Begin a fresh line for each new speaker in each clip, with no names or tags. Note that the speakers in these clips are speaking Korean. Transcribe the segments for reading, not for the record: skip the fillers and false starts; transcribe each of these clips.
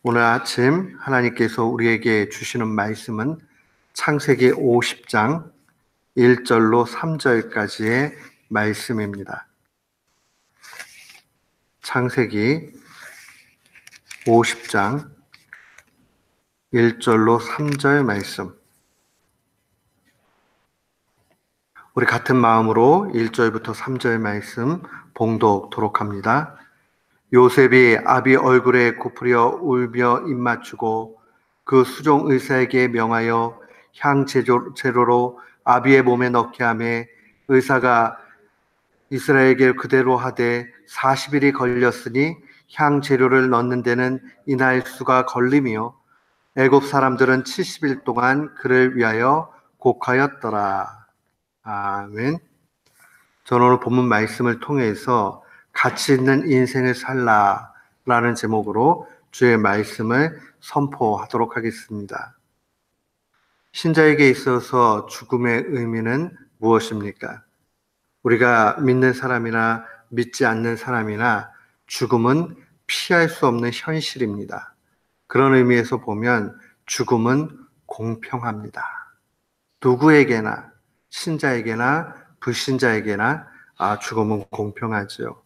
오늘 아침 하나님께서 우리에게 주시는 말씀은 창세기 50장 1절로 3절까지의 말씀입니다. 창세기 50장 1절로 3절 말씀. 우리 같은 마음으로 1절부터 3절 말씀 봉독토록 합니다. 요셉이 아비 얼굴에 굽으려 울며 입맞추고 그 수종 의사에게 명하여 향 재료로 아비의 몸에 넣게 하매 의사가 이스라엘에게 그대로 하되 40일이 걸렸으니 향 재료를 넣는 데는 이날 수가 걸리며 애굽 사람들은 70일 동안 그를 위하여 곡하였더라. 아멘. 저는 오늘 본문 말씀을 통해서 가치 있는 인생을 살라라는 제목으로 주의 말씀을 선포하도록 하겠습니다. 신자에게 있어서 죽음의 의미는 무엇입니까? 우리가 믿는 사람이나 믿지 않는 사람이나 죽음은 피할 수 없는 현실입니다. 그런 의미에서 보면 죽음은 공평합니다. 누구에게나, 신자에게나 불신자에게나 죽음은 공평하죠.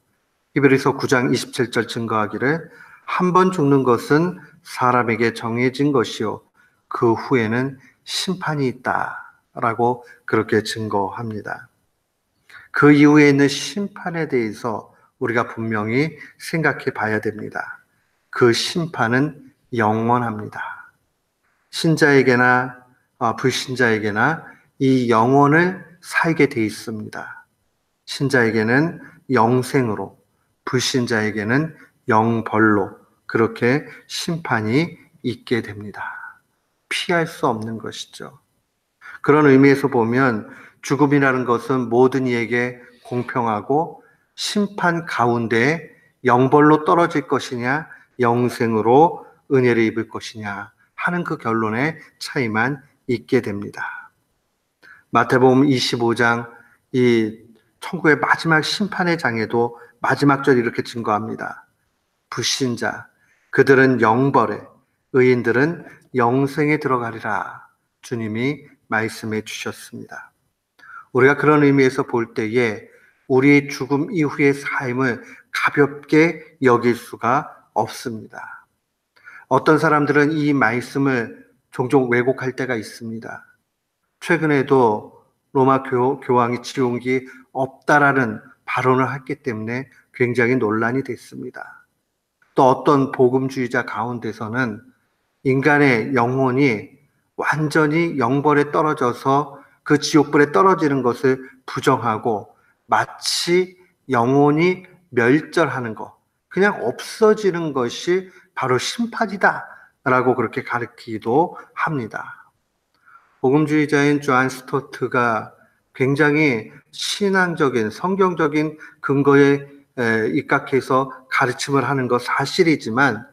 히브리서 9장 27절 증거하기를 한 번 죽는 것은 사람에게 정해진 것이요 그 후에는 심판이 있다라고 그렇게 증거합니다. 그 이후에 있는 심판에 대해서 우리가 분명히 생각해 봐야 됩니다. 그 심판은 영원합니다. 신자에게나 불신자에게나 이 영혼을 살게 돼 있습니다. 신자에게는 영생으로, 불신자에게는 영벌로 그렇게 심판이 있게 됩니다. 피할 수 없는 것이죠. 그런 의미에서 보면 죽음이라는 것은 모든 이에게 공평하고 심판 가운데 영벌로 떨어질 것이냐 영생으로 은혜를 입을 것이냐 하는 그 결론의 차이만 있게 됩니다. 마태복음 25장 이 천국의 마지막 심판의 장에도 마지막 절 이렇게 증거합니다. 불신자 그들은 영벌에 의인들은 영생에 들어가리라 주님이 말씀해 주셨습니다. 우리가 그런 의미에서 볼 때에 우리의 죽음 이후의 삶을 가볍게 여길 수가 없습니다. 어떤 사람들은 이 말씀을 종종 왜곡할 때가 있습니다. 최근에도 로마 교황이 지옥이 없다라는 발언을 했기 때문에 굉장히 논란이 됐습니다. 또 어떤 복음주의자 가운데서는 인간의 영혼이 완전히 영벌에 떨어져서 그 지옥불에 떨어지는 것을 부정하고 마치 영혼이 멸절하는 것, 그냥 없어지는 것이 바로 심판이다라고 그렇게 가르치기도 합니다. 복음주의자인 존 스토트가 굉장히 신앙적인 성경적인 근거에 입각해서 가르침을 하는 것 사실이지만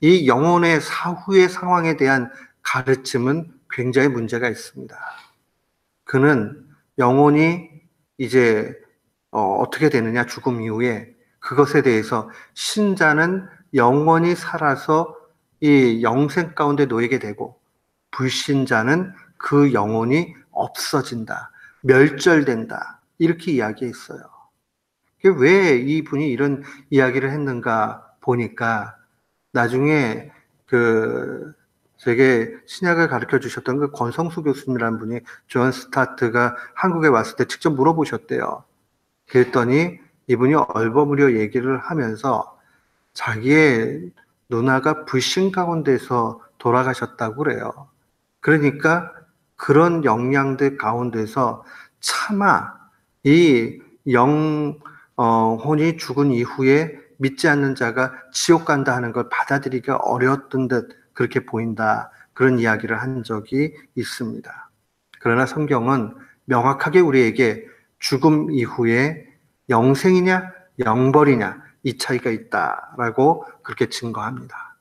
이 영혼의 사후의 상황에 대한 가르침은 굉장히 문제가 있습니다. 그는 영혼이 이제 어떻게 되느냐 죽음 이후에 그것에 대해서 신자는 영원히 살아서 이 영생 가운데 놓이게 되고 불신자는 그 영혼이 없어진다, 멸절된다 이렇게 이야기했어요. 왜 이분이 이런 이야기를 했는가 보니까 나중에 제게 신약을 가르쳐 주셨던 그 권성수 교수님이라는 분이 존 스타트가 한국에 왔을 때 직접 물어보셨대요. 그랬더니 이분이 얼버무려 얘기를 하면서 자기의 누나가 불신 가운데서 돌아가셨다고 그래요. 그러니까 그런 영향들 가운데서 차마 이 영혼이 죽은 이후에 믿지 않는 자가 지옥 간다 하는 걸 받아들이기가 어려웠던 듯 그렇게 보인다. 그런 이야기를 한 적이 있습니다. 그러나 성경은 명확하게 우리에게 죽음 이후에 영생이냐 영벌이냐 이 차이가 있다라고 그렇게 증거합니다.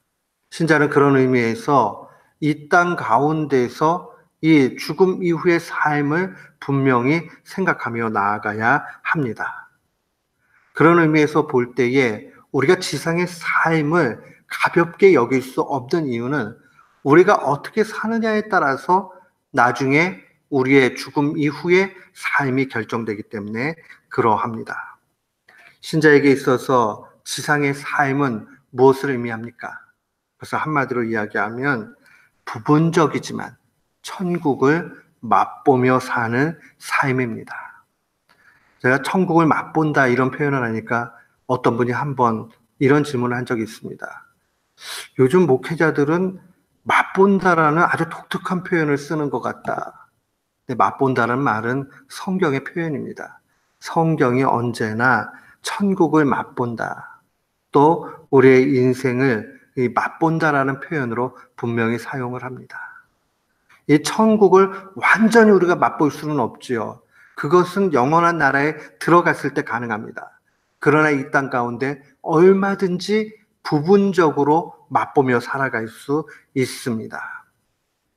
신자는 그런 의미에서 이 땅 가운데서 이 죽음 이후의 삶을 분명히 생각하며 나아가야 합니다. 그런 의미에서 볼 때에 우리가 지상의 삶을 가볍게 여길 수 없는 이유는 우리가 어떻게 사느냐에 따라서 나중에 우리의 죽음 이후의 삶이 결정되기 때문에 그러합니다. 신자에게 있어서 지상의 삶은 무엇을 의미합니까? 그래서 한마디로 이야기하면 부분적이지만 천국을 맛보며 사는 삶입니다. 제가 천국을 맛본다 이런 표현을 하니까 어떤 분이 한번 이런 질문을 한 적이 있습니다. 요즘 목회자들은 맛본다라는 아주 독특한 표현을 쓰는 것 같다. 근데 맛본다는 말은 성경의 표현입니다. 성경이 언제나 천국을 맛본다. 또 우리의 인생을 이 맛본다라는 표현으로 분명히 사용을 합니다. 이 천국을 완전히 우리가 맛볼 수는 없지요. 그것은 영원한 나라에 들어갔을 때 가능합니다. 그러나 이 땅 가운데 얼마든지 부분적으로 맛보며 살아갈 수 있습니다.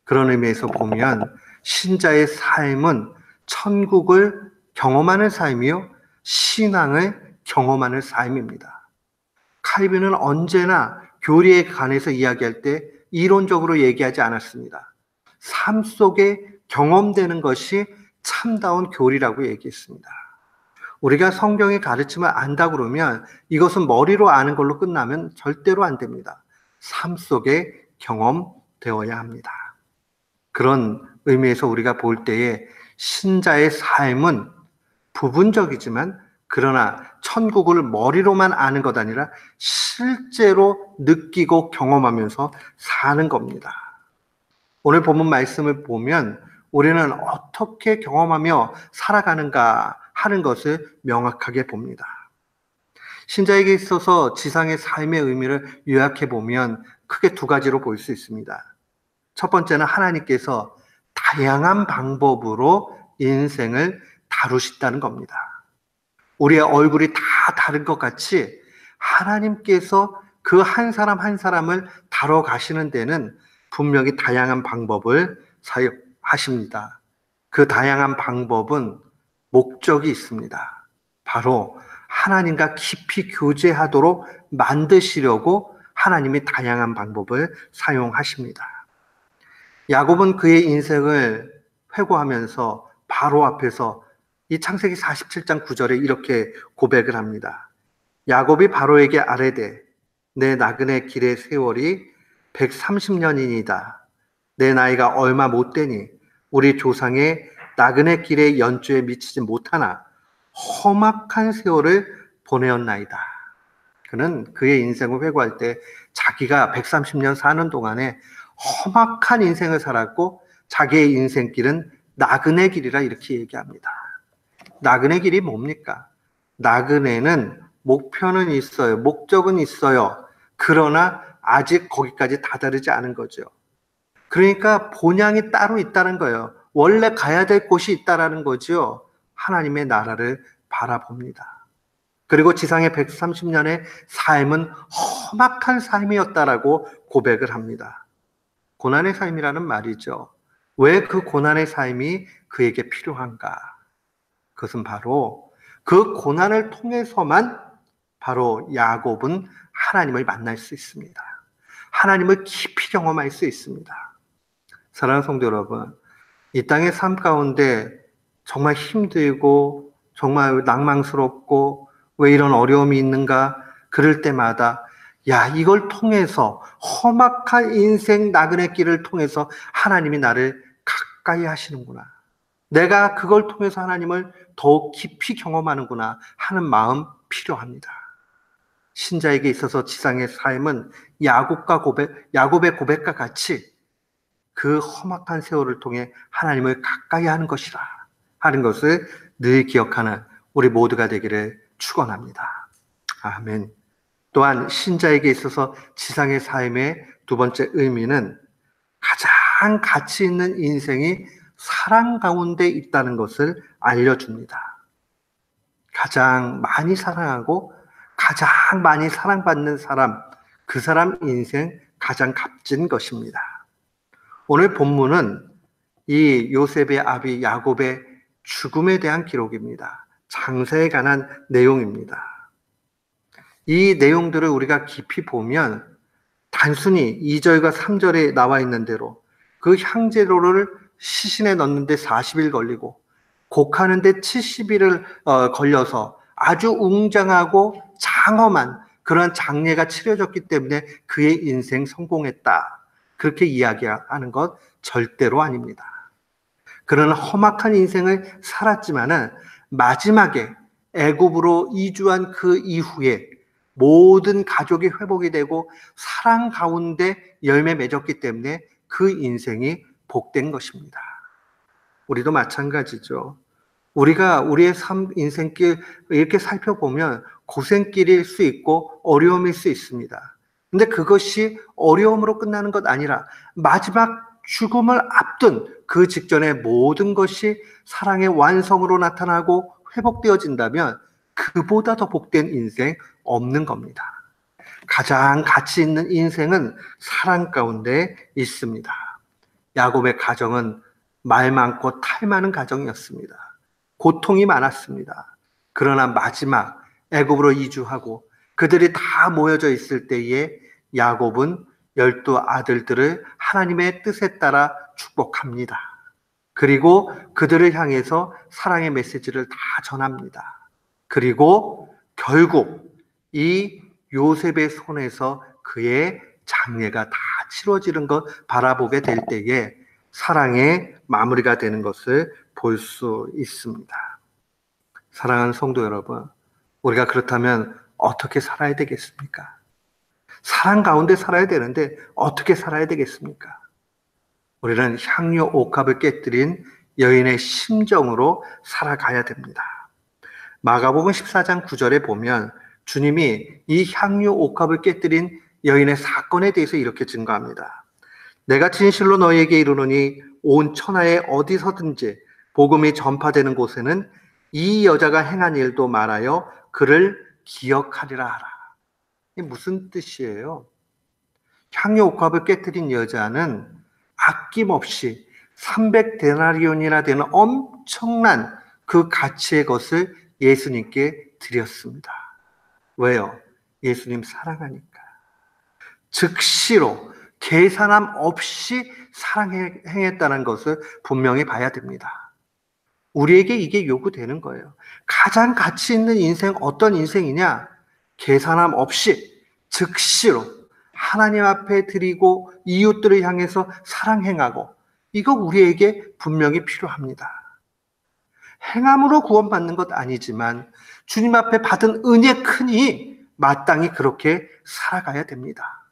그런 의미에서 보면 신자의 삶은 천국을 경험하는 삶이요, 신앙을 경험하는 삶입니다. 칼빈은 언제나 교리에 관해서 이야기할 때 이론적으로 얘기하지 않았습니다. 삶 속에 경험되는 것이 참다운 교리라고 얘기했습니다. 우리가 성경의 가르침을 안다 그러면 이것은 머리로 아는 걸로 끝나면 절대로 안 됩니다. 삶 속에 경험되어야 합니다. 그런 의미에서 우리가 볼 때에 신자의 삶은 부분적이지만 그러나 천국을 머리로만 아는 것 아니라 실제로 느끼고 경험하면서 사는 겁니다. 오늘 본문 말씀을 보면 우리는 어떻게 경험하며 살아가는가 하는 것을 명확하게 봅니다. 신자에게 있어서 지상의 삶의 의미를 요약해 보면 크게 두 가지로 볼 수 있습니다. 첫 번째는 하나님께서 다양한 방법으로 인생을 다루신다는 겁니다. 우리의 얼굴이 다 다른 것 같이 하나님께서 그 한 사람 한 사람을 다뤄가시는 데는 분명히 다양한 방법을 사용하십니다. 그 다양한 방법은 목적이 있습니다. 바로 하나님과 깊이 교제하도록 만드시려고 하나님이 다양한 방법을 사용하십니다. 야곱은 그의 인생을 회고하면서 바로 앞에서 이 창세기 47장 9절에 이렇게 고백을 합니다. 야곱이 바로에게 아뢰되 내 나그네 길의 세월이 130년이니이다. 내 나이가 얼마 못 되니 우리 조상의 나그네 길의 연주에 미치지 못하나 험악한 세월을 보내었나이다. 그는 그의 인생을 회고할 때 자기가 130년 사는 동안에 험악한 인생을 살았고 자기의 인생길은 나그네 길이라 이렇게 얘기합니다. 나그네 길이 뭡니까? 나그네는 목표는 있어요. 목적은 있어요. 그러나 아직 거기까지 다다르지 않은 거죠. 그러니까 본향이 따로 있다는 거예요. 원래 가야 될 곳이 있다는 거죠. 하나님의 나라를 바라봅니다. 그리고 지상의 130년의 삶은 험악한 삶이었다라고 고백을 합니다. 고난의 삶이라는 말이죠. 왜 그 고난의 삶이 그에게 필요한가? 그것은 바로 그 고난을 통해서만 바로 야곱은 하나님을 만날 수 있습니다. 하나님을 깊이 경험할 수 있습니다. 사랑하는 성도 여러분, 이 땅의 삶 가운데 정말 힘들고 정말 낭망스럽고 왜 이런 어려움이 있는가 그럴 때마다 이걸 통해서 험악한 인생 나그네 길을 통해서 하나님이 나를 가까이 하시는구나. 내가 그걸 통해서 하나님을 더욱 깊이 경험하는구나 하는 마음 필요합니다. 신자에게 있어서 지상의 삶은 야곱의 고백과 같이 그 험악한 세월을 통해 하나님을 가까이 하는 것이라 하는 것을 늘 기억하는 우리 모두가 되기를 축원합니다. 아멘. 또한 신자에게 있어서 지상의 삶의 두 번째 의미는 가장 가치 있는 인생이 사랑 가운데 있다는 것을 알려줍니다. 가장 많이 사랑하고 가장 많이 사랑받는 사람, 그 사람 인생 가장 값진 것입니다. 오늘 본문은 이 요셉의 아비 야곱의 죽음에 대한 기록입니다. 장세에 관한 내용입니다. 이 내용들을 우리가 깊이 보면 단순히 2절과 3절에 나와 있는 대로 그 향재료를 시신에 넣는데 40일 걸리고 곡하는데 70일을 걸려서 아주 웅장하고 장엄한 그런 장례가 치러졌기 때문에 그의 인생 성공했다. 그렇게 이야기하는 것 절대로 아닙니다. 그런 험악한 인생을 살았지만은 마지막에 애굽으로 이주한 그 이후에 모든 가족이 회복이 되고 사랑 가운데 열매 맺었기 때문에 그 인생이 복된 것입니다. 우리도 마찬가지죠. 우리가 우리의 인생길 이렇게 살펴보면 고생길일 수 있고 어려움일 수 있습니다. 근데 그것이 어려움으로 끝나는 것 아니라 마지막 죽음을 앞둔 그 직전에 모든 것이 사랑의 완성으로 나타나고 회복되어진다면 그보다 더 복된 인생 없는 겁니다. 가장 가치 있는 인생은 사랑 가운데 있습니다. 야곱의 가정은 말 많고 탈 많은 가정이었습니다. 고통이 많았습니다. 그러나 마지막 애굽으로 이주하고 그들이 다 모여져 있을 때에 야곱은 12 아들들을 하나님의 뜻에 따라 축복합니다. 그리고 그들을 향해서 사랑의 메시지를 다 전합니다. 그리고 결국 이 요셉의 손에서 그의 장례가 다 치러지는 것 바라보게 될 때에 사랑의 마무리가 되는 것을 볼 수 있습니다. 사랑하는 성도 여러분, 우리가 그렇다면 어떻게 살아야 되겠습니까? 사랑 가운데 살아야 되는데 어떻게 살아야 되겠습니까? 우리는 향료 옥합을 깨뜨린 여인의 심정으로 살아가야 됩니다. 마가복음 14장 9절에 보면 주님이 이 향료 옥합을 깨뜨린 여인의 사건에 대해서 이렇게 증거합니다. 내가 진실로 너희에게 이르노니 온 천하에 어디서든지 복음이 전파되는 곳에는 이 여자가 행한 일도 말하여 그를 기억하리라 하라. 이게 무슨 뜻이에요? 향료 옥합을 깨뜨린 여자는 아낌없이 300데나리온이나 되는 엄청난 그 가치의 것을 예수님께 드렸습니다. 왜요? 예수님 사랑하니까. 즉시로 계산함 없이 행했다는 것을 분명히 봐야 됩니다. 우리에게 이게 요구되는 거예요. 가장 가치 있는 인생 어떤 인생이냐? 계산함 없이 즉시로 하나님 앞에 드리고 이웃들을 향해서 사랑행하고, 이거 우리에게 분명히 필요합니다. 행함으로 구원받는 것 아니지만 주님 앞에 받은 은혜 크니 마땅히 그렇게 살아가야 됩니다.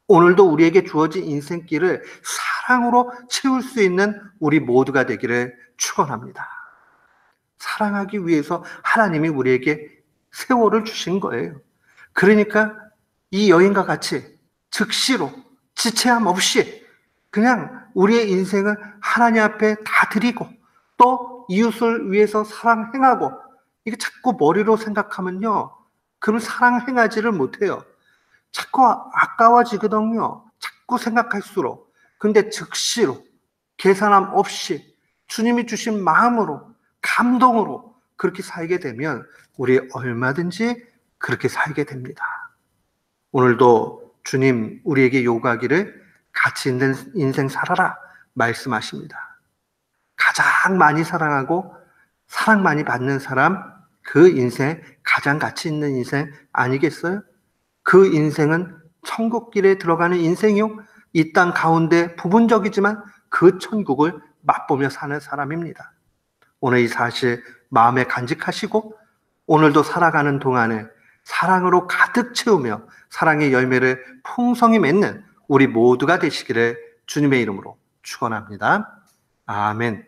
오늘도 우리에게 주어진 인생길을 사랑으로 채울 수 있는 우리 모두가 되기를 축원합니다. 사랑하기 위해서 하나님이 우리에게 세월을 주신 거예요. 그러니까 이 여인과 같이 즉시로 지체함 없이 그냥 우리의 인생을 하나님 앞에 다 드리고 또 이웃을 위해서 사랑 행하고, 이게 자꾸 머리로 생각하면요, 그럼 사랑 행하지를 못해요. 자꾸 아까워지거든요. 자꾸 생각할수록. 근데 즉시로 계산함 없이 주님이 주신 마음으로 감동으로 그렇게 살게 되면 우리 얼마든지 그렇게 살게 됩니다. 오늘도 주님 우리에게 요구하기를 가치 있는 인생 살아라 말씀하십니다. 가장 많이 사랑하고 사랑 많이 받는 사람, 그 인생 가장 가치 있는 인생 아니겠어요? 그 인생은 천국길에 들어가는 인생이요, 이 땅 가운데 부분적이지만 그 천국을 맛보며 사는 사람입니다. 오늘 이 사실 마음에 간직하시고 오늘도 살아가는 동안에 사랑으로 가득 채우며 사랑의 열매를 풍성히 맺는 우리 모두가 되시기를 주님의 이름으로 축원합니다. 아멘.